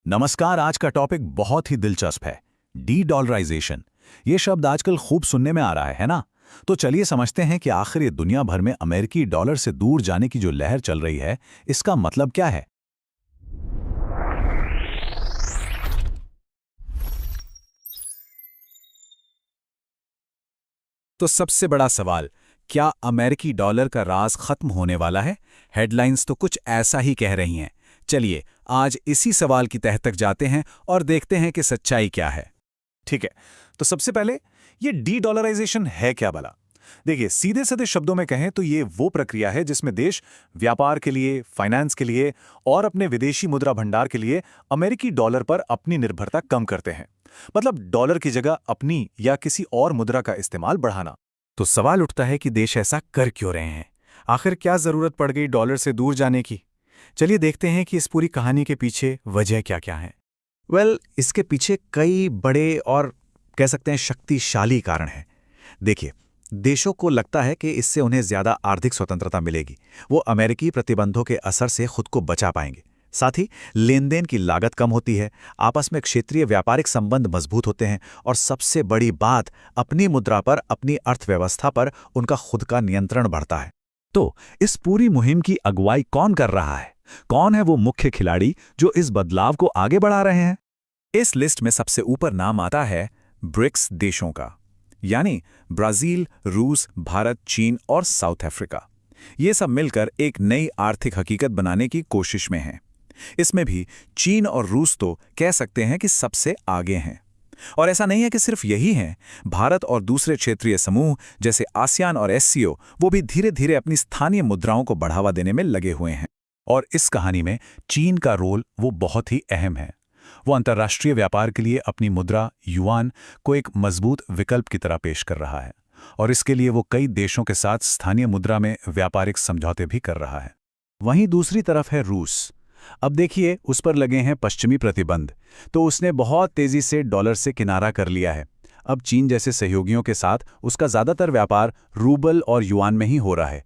नमस्कार। आज का टॉपिक बहुत ही दिलचस्प है, डी डॉलराइजेशन। ये शब्द आजकल खूब सुनने में आ रहा है ना? तो चलिए समझते हैं कि आखिर ये दुनिया भर में अमेरिकी डॉलर से दूर जाने की जो लहर चल रही है, इसका मतलब क्या है। तो सबसे बड़ा सवाल, क्या अमेरिकी डॉलर का राज खत्म होने वाला है? हेडलाइंस तो कुछ ऐसा ही कह रही हैं। चलिए आज इसी सवाल की तह तक जाते हैं और देखते हैं कि सच्चाई क्या है। ठीक है, तो सबसे पहले ये डी डॉलराइजेशन है क्या भला? देखिए, सीधे साधे शब्दों में कहें तो ये वो प्रक्रिया है जिसमें देश व्यापार के लिए, फाइनेंस के लिए और अपने विदेशी मुद्रा भंडार के लिए अमेरिकी डॉलर पर अपनी निर्भरता कम करते हैं। मतलब डॉलर की जगह अपनी या किसी और मुद्रा का इस्तेमाल बढ़ाना। तो सवाल उठता है कि देश ऐसा कर क्यों रहे हैं? आखिर क्या जरूरत पड़ गई डॉलर से दूर जाने की? चलिए देखते हैं कि इस पूरी कहानी के पीछे वजह क्या क्या है। इसके पीछे कई बड़े और कह सकते हैं शक्तिशाली कारण हैं। देखिए, देशों को लगता है कि इससे उन्हें ज्यादा आर्थिक स्वतंत्रता मिलेगी। वो अमेरिकी प्रतिबंधों के असर से खुद को बचा पाएंगे। साथ ही लेन देन की लागत कम होती है, आपस में क्षेत्रीय व्यापारिक संबंध मजबूत होते हैं और सबसे बड़ी बात, अपनी मुद्रा पर, अपनी अर्थव्यवस्था पर उनका खुद का नियंत्रण बढ़ता है। तो इस पूरी मुहिम की अगुवाई कौन कर रहा है? कौन है वो मुख्य खिलाड़ी जो इस बदलाव को आगे बढ़ा रहे हैं? इस लिस्ट में सबसे ऊपर नाम आता है ब्रिक्स देशों का, यानी ब्राजील, रूस, भारत, चीन और साउथ अफ्रीका। ये सब मिलकर एक नई आर्थिक हकीकत बनाने की कोशिश में हैं। इसमें भी चीन और रूस तो कह सकते हैं कि सबसे आगे हैं। और ऐसा नहीं है कि सिर्फ यही हैं, भारत और दूसरे क्षेत्रीय समूह जैसे आसियान और एससीओ वो भी धीरे धीरे अपनी स्थानीय मुद्राओं को बढ़ावा देने में लगे हुए हैं। और इस कहानी में चीन का रोल वो बहुत ही अहम है। वो अंतर्राष्ट्रीय व्यापार के लिए अपनी मुद्रा युआन को एक मजबूत विकल्प की तरह पेश कर रहा है और इसके लिए वो कई देशों के साथ स्थानीय मुद्रा में व्यापारिक समझौते भी कर रहा है। वहीं दूसरी तरफ है रूस। अब देखिए, उस पर लगे हैं पश्चिमी प्रतिबंध, तो उसने बहुत तेजी से डॉलर से किनारा कर लिया है। अब चीन जैसे सहयोगियों के साथ उसका ज्यादातर व्यापार रूबल और युआन में ही हो रहा है।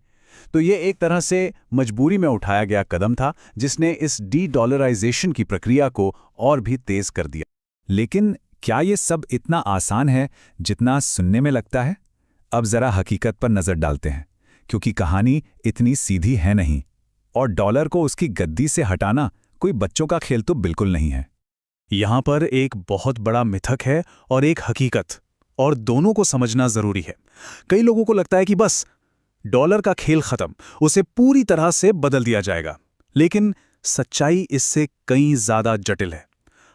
तो ये एक तरह से मजबूरी में उठाया गया कदम था जिसने इस डी डॉलराइजेशन की प्रक्रिया को और भी तेज कर दिया। लेकिन क्या ये सब इतना आसान है जितना सुनने में लगता है? अब जरा हकीकत पर नजर डालते हैं, क्योंकि कहानी इतनी सीधी है नहीं। और डॉलर को उसकी गद्दी से हटाना कोई बच्चों का खेल तो बिल्कुल नहीं है। यहां पर एक बहुत बड़ा मिथक है और एक हकीकत, और दोनों को समझना जरूरी है। कई लोगों को लगता है कि बस डॉलर का खेल खत्म, उसे पूरी तरह से बदल दिया जाएगा। लेकिन सच्चाई इससे कहीं ज्यादा जटिल है।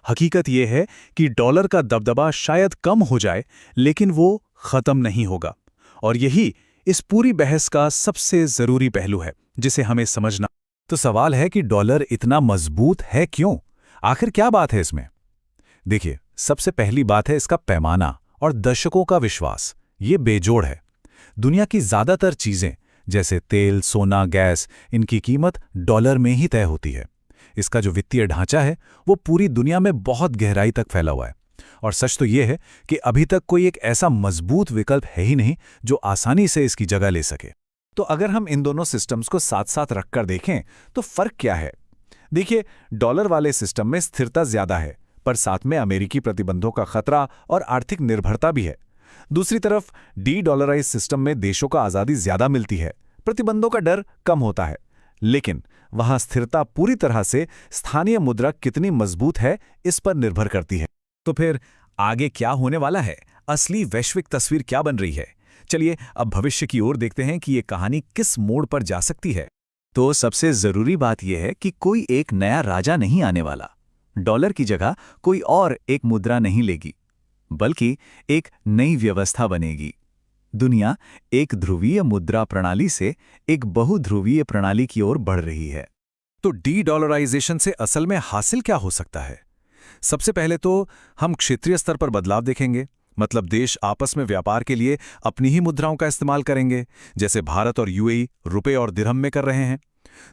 हकीकत यह है कि डॉलर का दबदबा शायद कम हो जाए, लेकिन वो खत्म नहीं होगा। और यही इस पूरी बहस का सबसे जरूरी पहलू है जिसे हमें समझना। तो सवाल है कि डॉलर इतना मजबूत है क्यों? आखिर क्या बात है इसमें? देखिए, सबसे पहली बात है इसका पैमाना और दशकों का विश्वास। ये बेजोड़ है। दुनिया की ज्यादातर चीजें जैसे तेल, सोना, गैस, इनकी कीमत डॉलर में ही तय होती है। इसका जो वित्तीय ढांचा है वो पूरी दुनिया में बहुत गहराई तक फैला हुआ है। और सच तो ये है कि अभी तक कोई एक ऐसा मजबूत विकल्प है ही नहीं जो आसानी से इसकी जगह ले सके। तो अगर हम इन दोनों सिस्टम्स को साथ साथ रखकर देखें तो फर्क क्या है? देखिए, डॉलर वाले सिस्टम में स्थिरता ज्यादा है, पर साथ में अमेरिकी प्रतिबंधों का खतरा और आर्थिक निर्भरता भी है। दूसरी तरफ डी डॉलराइज सिस्टम में देशों को आजादी ज्यादा मिलती है, प्रतिबंधों का डर कम होता है, लेकिन वहां स्थिरता पूरी तरह से स्थानीय मुद्रा कितनी मजबूत है इस पर निर्भर करती है। तो फिर आगे क्या होने वाला है? असली वैश्विक तस्वीर क्या बन रही है? चलिए अब भविष्य की ओर देखते हैं कि ये कहानी किस मोड़ पर जा सकती है। तो सबसे जरूरी बात यह है कि कोई एक नया राजा नहीं आने वाला। डॉलर की जगह कोई और एक मुद्रा नहीं लेगी, बल्कि एक नई व्यवस्था बनेगी। दुनिया एक ध्रुवीय मुद्रा प्रणाली से एक बहुध्रुवीय प्रणाली की ओर बढ़ रही है। तो डी डॉलराइजेशन से असल में हासिल क्या हो सकता है? सबसे पहले तो हम क्षेत्रीय स्तर पर बदलाव देखेंगे। मतलब देश आपस में व्यापार के लिए अपनी ही मुद्राओं का इस्तेमाल करेंगे, जैसे भारत और यूएई रुपए और दिरहम में कर रहे हैं।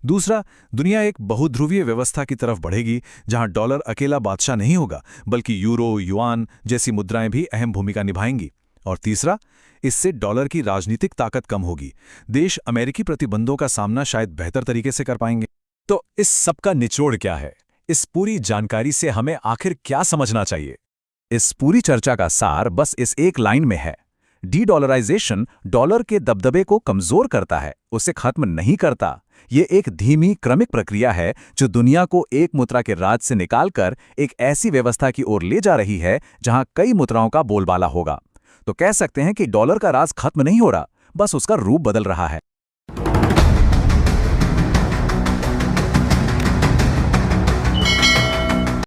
दूसरा, दुनिया एक बहुध्रुवीय व्यवस्था की तरफ बढ़ेगी जहां डॉलर अकेला बादशाह नहीं होगा, बल्कि यूरो, युआन जैसी मुद्राएं भी अहम भूमिका निभाएंगी। और तीसरा, इससे डॉलर की राजनीतिक ताकत कम होगी। देश अमेरिकी प्रतिबंधों का सामना शायद बेहतर तरीके से कर पाएंगे। तो इस सब का निचोड़ क्या है? इस पूरी जानकारी से हमें आखिर क्या समझना चाहिए? इस पूरी चर्चा का सार बस इस एक लाइन में है। डी-डॉलराइजेशन डॉलर के दबदबे को कमजोर करता है, उसे खत्म नहीं करता। ये एक धीमी, क्रमिक प्रक्रिया है जो दुनिया को एक मुद्रा के राज से निकालकर एक ऐसी व्यवस्था की ओर ले जा रही है जहां कई मुद्राओं का बोलबाला होगा। तो कह सकते हैं कि डॉलर का राज खत्म नहीं हो रहा, बस उसका रूप बदल रहा है।